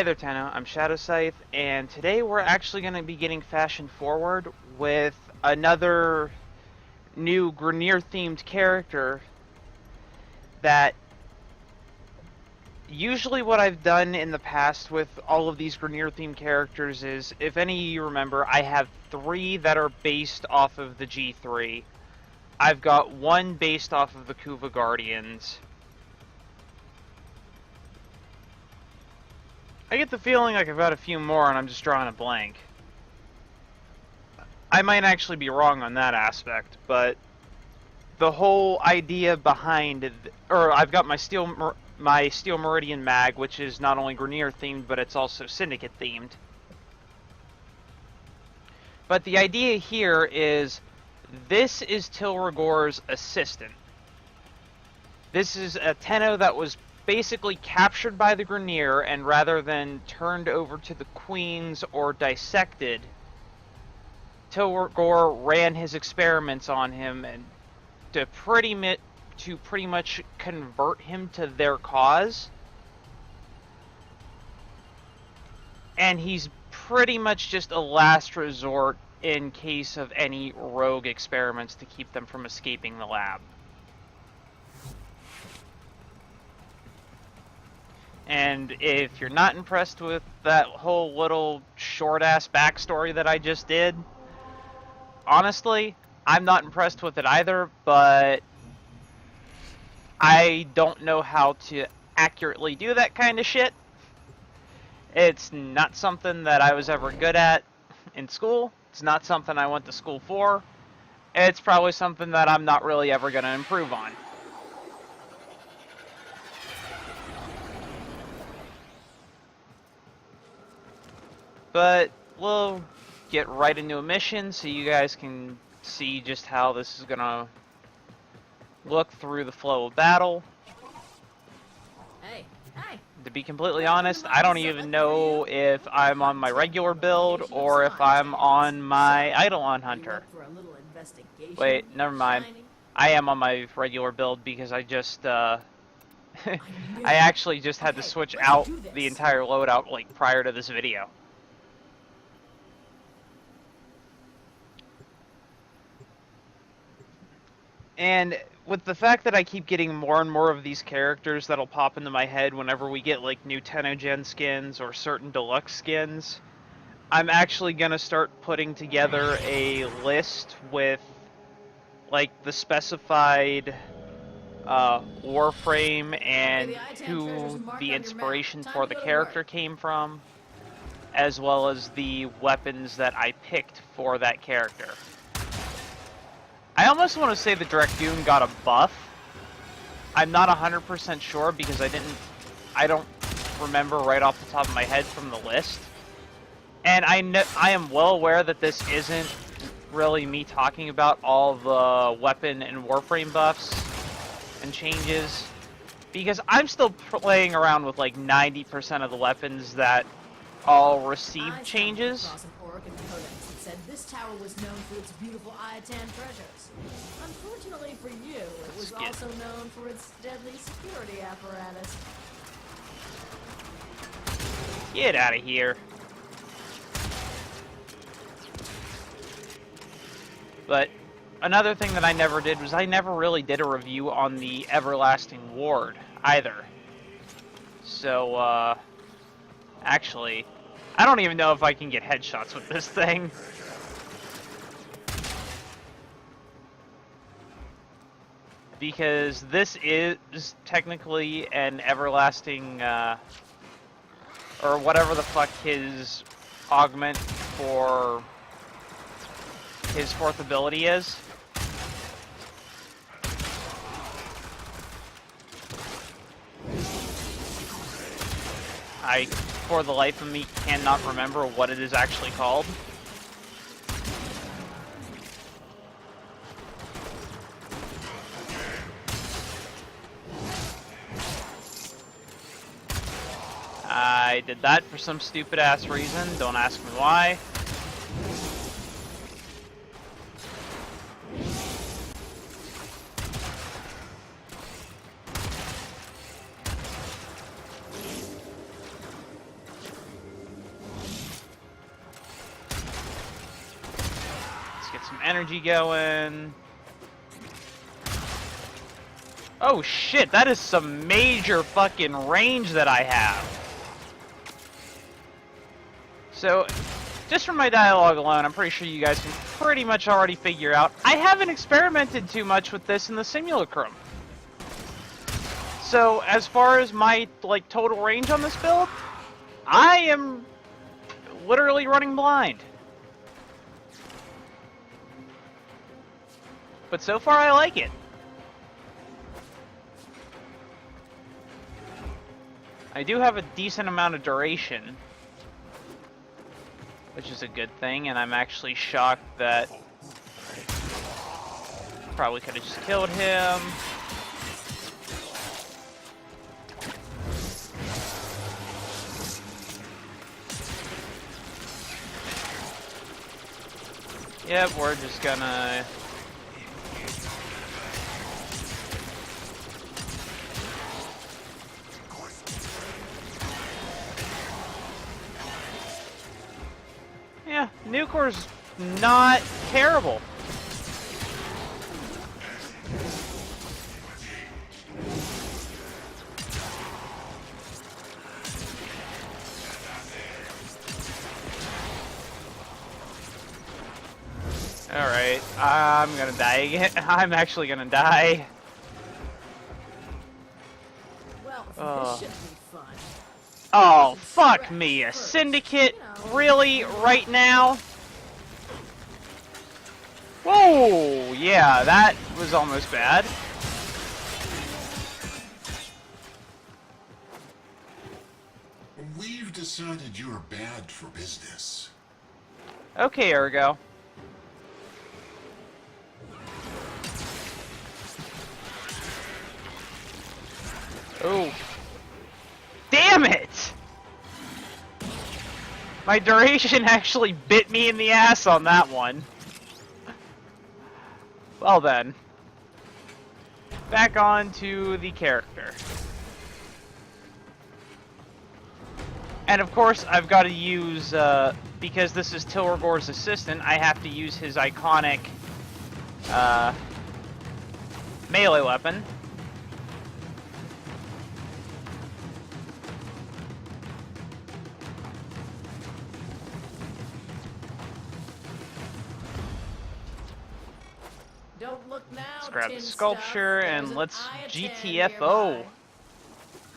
Hey there, Tenno. I'm Shadow Scythe, and today we're actually going to be getting Fashion Forward with another new Grineer-themed character that usually what I've done in the past with all of these Grineer-themed characters is, if any of you remember, I have 3 that are based off of the G3. I've got 1 based off of the Kuva Guardians. I get the feeling like I've got a few more and I'm just drawing a blank. I might actually be wrong on that aspect, but the whole idea behind I've got my Steel Meridian mag, which is not only Grineer themed, but it's also Syndicate themed. But the idea here is, this is Tilragor's assistant. This is a Tenno that was basically captured by the Grineer, and rather than turned over to the Queens or dissected, Tilragor ran his experiments on him and to pretty much convert him to their cause. And he's pretty much just a last resort in case of any rogue experiments to keep them from escaping the lab. And if you're not impressed with that whole little short-ass backstory that I just did, honestly, I'm not impressed with it either, but I don't know how to accurately do that kind of shit. It's not something that I was ever good at in school. It's not something I went to school for. It's probably something that I'm not really ever going to improve on. But we'll get right into a mission so you guys can see just how this is going to look through the flow of battle. Hey. To be completely honest, I don't even know if I'm on my regular build or if I'm on my Eidolon Hunter. Wait, never mind. I am on my regular build because I just, I actually just had to switch out the entire loadout, like, prior to this video. And with the fact that I keep getting more and more of these characters that'll pop into my head whenever we get like new Tenno-gen skins or certain deluxe skins, I'm actually gonna start putting together a list with like the specified Warframe and who the inspiration for the character came from, as well as the weapons that I picked for that character. I almost want to say the Dragoon got a buff. I'm not 100% sure because I don't remember right off the top of my head from the list. And I am well aware that this isn't really me talking about all the weapon and Warframe buffs and changes, because I'm still playing around with like 90% of the weapons that all received changes. Said this tower was known for its beautiful Ayatan treasures. Unfortunately for you, it was also known for its deadly security apparatus. Get out of here. But another thing that I never did was I never really did a review on the Everlasting Ward either. So, actually, I don't even know if I can get headshots with this thing. Because this is technically an everlasting, or whatever the fuck his augment for his 4th ability is. I, for the life of me, cannot remember what it is actually called. I did that for some stupid ass reason, don't ask me why. energy going. Oh shit, that is some major fucking range that I have. So, just from my dialogue alone, I'm pretty sure you guys can pretty much already figure out, I haven't experimented too much with this in the simulacrum. So, as far as my, like, total range on this build, I am literally running blind. But so far, I like it. I do have a decent amount of duration, which is a good thing, and I'm actually shocked that probably could have just killed him. Yep, we're just gonna... Yeah, Nucor's not terrible. Alright, I'm gonna die again. I'm actually gonna die. Well, this should be fun. Oh, fuck me. A syndicate? Really? Right now? Whoa! Yeah, that was almost bad. We've decided you're bad for business. Okay, Ergo. Oh. Damn it! My duration actually bit me in the ass on that one. Well then. Back on to the character. And of course, I've got to use, because this is Tilragor's assistant, I have to use his iconic melee weapon. Don't look now, Let's grab the tin sculpture stuff. and There's an let's I-10 GTFO. nearby.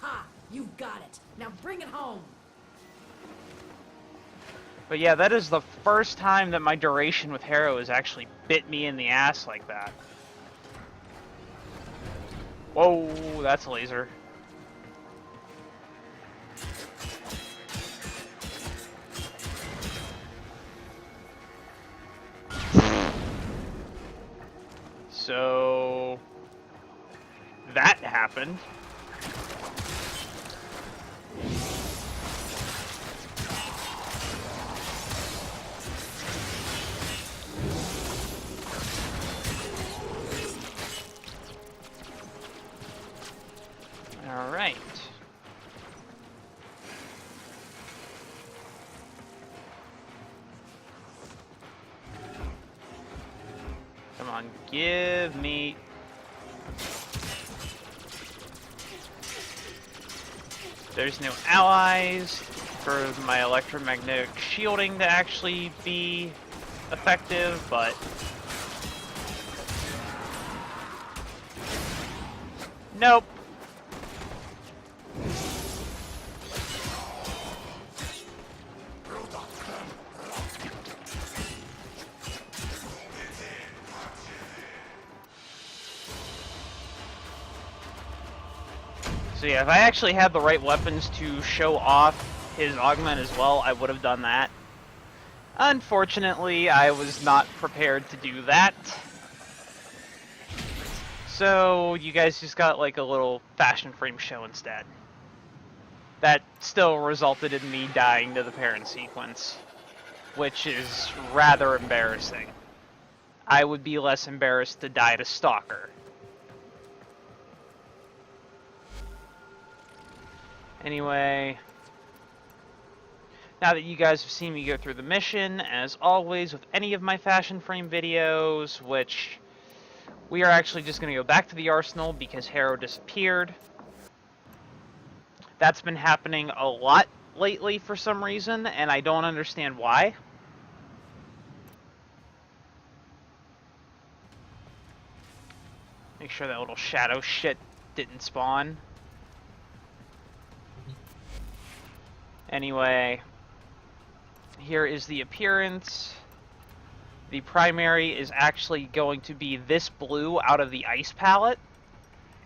Ha! You got it. Now bring it home. But yeah, that is the first time that my duration with Harrow has actually bit me in the ass like that. Whoa, that's a laser. So that happened. All right. Come on, give me... There's no allies for my electromagnetic shielding to actually be effective, but... Nope. So yeah, if I actually had the right weapons to show off his augment as well, I would have done that. Unfortunately, I was not prepared to do that. So you guys just got like a little FashionFrame show instead. That still resulted in me dying to the parent sequence, which is rather embarrassing. I would be less embarrassed to die to Stalker. Anyway, Now that you guys have seen me go through the mission, as always with any of my Fashion Frame videos, which we are actually just going to go back to the arsenal because Harrow disappeared. That's been happening a lot lately for some reason, and I don't understand why. Make sure that little shadow shit didn't spawn. Anyway, here is the appearance. The primary is actually going to be this blue out of the ice palette.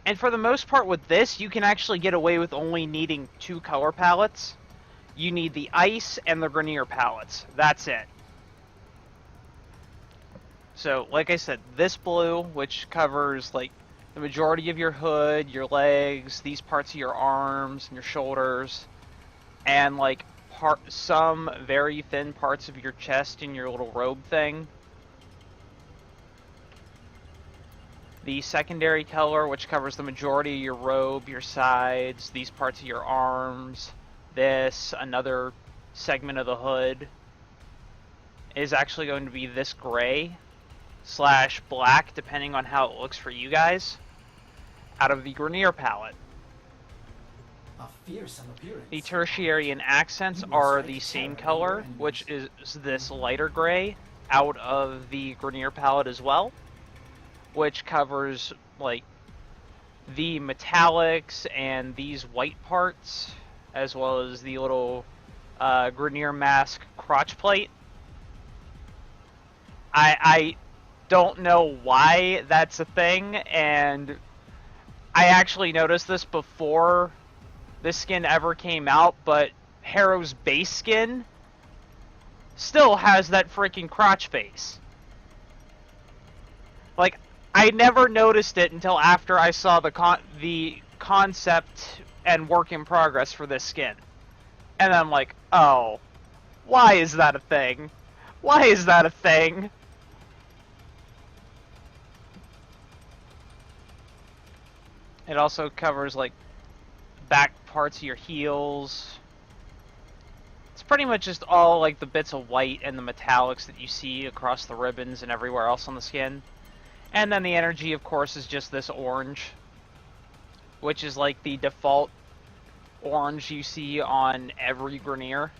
And for the most part with this, you can actually get away with only needing 2 color palettes. You need the ice and the Grenier palettes. That's it. So, like I said, this blue, which covers like the majority of your hood, your legs, these parts of your arms and your shoulders, and like some very thin parts of your chest and your little robe thing. The secondary color, which covers the majority of your robe, your sides, these parts of your arms, this, another segment of the hood, is actually going to be this gray / black, depending on how it looks for you guys, out of the Grenier palette. A fearsome appearance. The tertiary and accents are the same color, which is this lighter gray out of the Grenier palette as well, which covers like the metallics and these white parts, as well as the little Grenier mask crotch plate. I don't know why that's a thing, and I actually noticed this before this skin ever came out, but Harrow's base skin still has that freaking crotch face. Like, I never noticed it until after I saw the concept and work in progress for this skin. And I'm like, oh, why is that a thing? Why is that a thing? It also covers, like, back parts of your heels. It's pretty much just all, like, the bits of white and the metallics that you see across the ribbons and everywhere else on the skin. And then the energy, of course, is just this orange, which is, like, the default orange you see on every Grenier.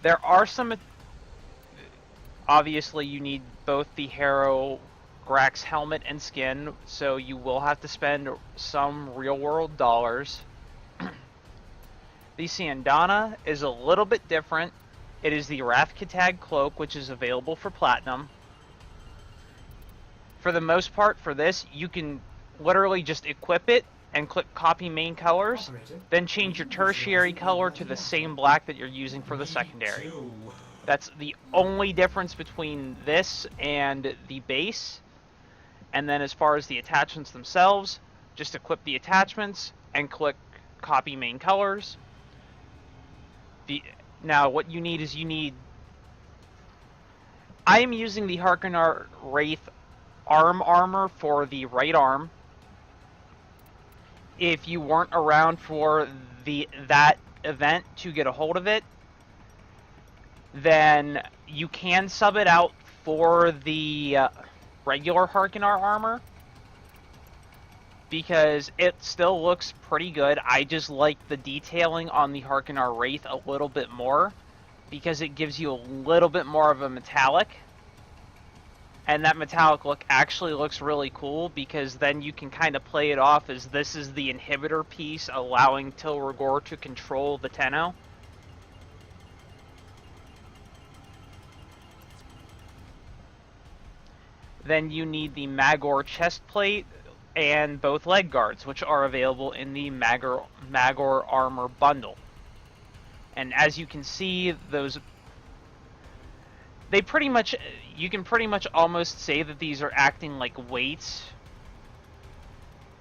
There are some... Obviously, you need both the Harrow Grax helmet and skin, so you will have to spend some real-world dollars. The Sandana is a little bit different. It is the Wrath-Kitag cloak, which is available for Platinum. For the most part, for this, you can literally just equip it and click Copy Main Colors, then change your tertiary color to the same black that you're using for the secondary. That's the only difference between this and the base. And then as far as the attachments themselves, just equip the attachments and click Copy Main Colors. Now, what you need is I am using the Harkonnen Wraith arm armor for the right arm. If you weren't around for that event to get a hold of it, then you can sub it out for the regular Harkonnen armor, because it still looks pretty good. I just like the detailing on the Harkonnen Wraith a little bit more, because it gives you a little bit more of a metallic. And that metallic look actually looks really cool, because then you can kind of play it off as this is the inhibitor piece allowing Tilragor to control the Tenno. Then you need the Magor chest plate and both leg guards, which are available in the Magor armor bundle. And as you can see, those... you can pretty much almost say that these are acting like weights.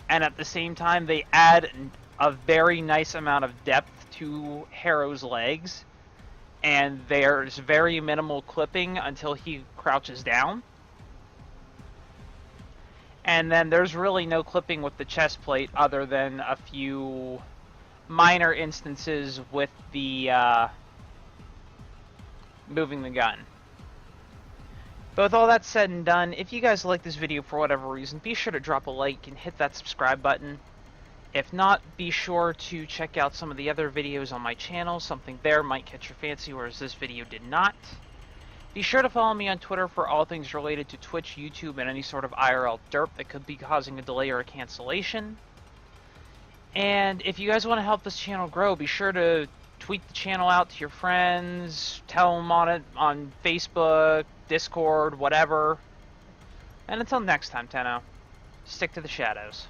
And at the same time, they add a very nice amount of depth to Harrow's legs. And there's very minimal clipping until he crouches down. And then there's really no clipping with the chest plate other than a few minor instances with the moving the gun. But with all that said and done, if you guys like this video for whatever reason, be sure to drop a like and hit that subscribe button. If not, be sure to check out some of the other videos on my channel. Something there might catch your fancy, whereas this video did not. Be sure to follow me on Twitter for all things related to Twitch, YouTube, and any sort of IRL derp that could be causing a delay or a cancellation. And if you guys want to help this channel grow, be sure to tweet the channel out to your friends, tell them on it on Facebook, Discord, whatever. And until next time, Tenno, stick to the shadows.